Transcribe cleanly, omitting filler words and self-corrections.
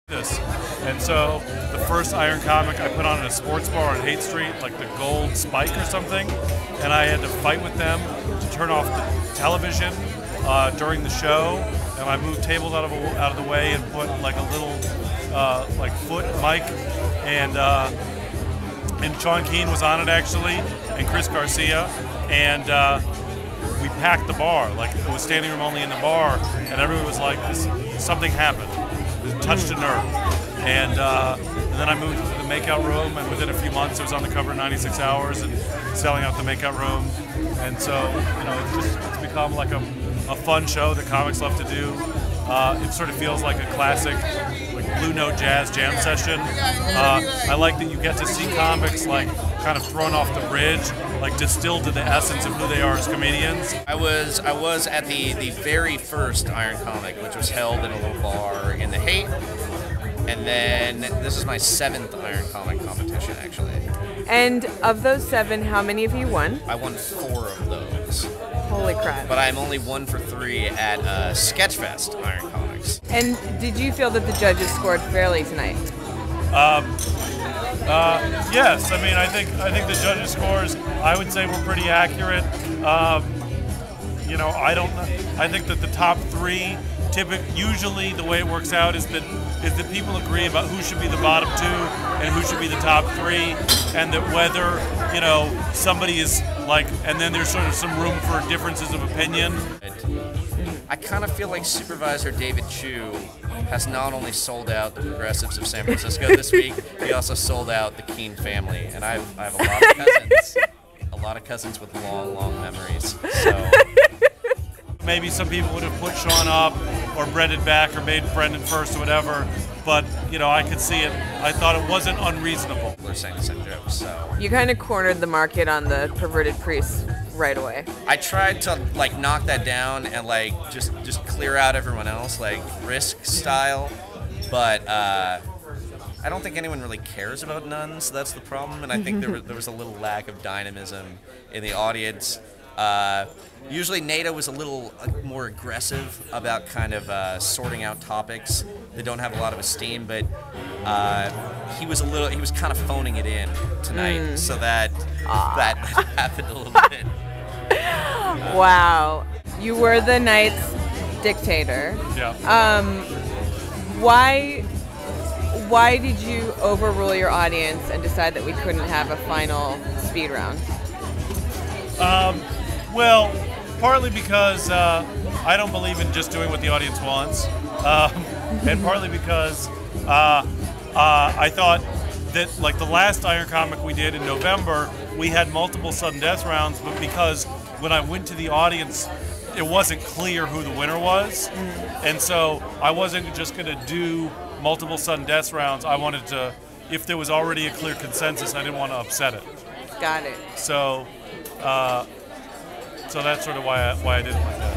this. And so the first Iron Comic I put on in a sports bar on Haight Street, like the Gold Spike or something, and I had to fight with them to turn off the television during the show, and I moved tables out of the way and put like a little like foot mic, and Sean Keane was on it actually, and Chris Garcia, and we packed the bar, like it was standing room only in the bar, and everyone was like, something happened. It touched a nerve. And then I moved to the makeout room, and within a few months it was on the cover of 96 Hours and selling out the makeout room. And so, it's become like a fun show that comics love to do. It sort of feels like a classic like Blue Note jazz jam session. I like that you get to see comics like kind of thrown off the bridge, like distilled to the essence of who they are as comedians. I was at the very first Iron Comic, which was held in a little bar in the Haight, and then this is my 7th Iron Comic competition actually. And of those 7, how many have you won? I won 4 of those. Holy crap. But I'm only 1 for 3 at Sketchfest Iron Comics. And did you feel that the judges scored fairly tonight? Yes, I mean, I think the judges' scores, I would say, were pretty accurate. I think that the top 3, usually the way it works out is that people agree about who should be the bottom 2 and who should be the top 3, and that whether somebody is like, and then there's sort of some room for differences of opinion. I kind of feel like Supervisor David Chu has not only sold out the Progressives of San Francisco this week, he also sold out the Keane family, and I have a lot of cousins with long memories. So maybe some people would have put Sean up or Brendan back or made Brendan first or whatever, but I could see it. I thought it wasn't unreasonable. We're saying the same jokes, so. You kind of cornered the market on the perverted priests right away. I tried to knock that down and just clear out everyone else, like Risk style, but I don't think anyone really cares about nuns. That's the problem, and I think there was a little lack of dynamism in the audience. Usually NATO was a little more aggressive about kind of sorting out topics that don't have a lot of esteem, but he was kind of phoning it in tonight, so that happened a little bit. Wow. You were the night's dictator. Yeah. Why did you overrule your audience and decide that we couldn't have a final speed round? Well, partly because I don't believe in just doing what the audience wants, and partly because I thought that, like the last Iron Comic we did in November, we had multiple sudden death rounds, but because when I went to the audience, it wasn't clear who the winner was, and so I wasn't just going to do multiple sudden death rounds. I wanted to, if there was already a clear consensus, I didn't want to upset it. Got it. So that's sort of why I did it like that.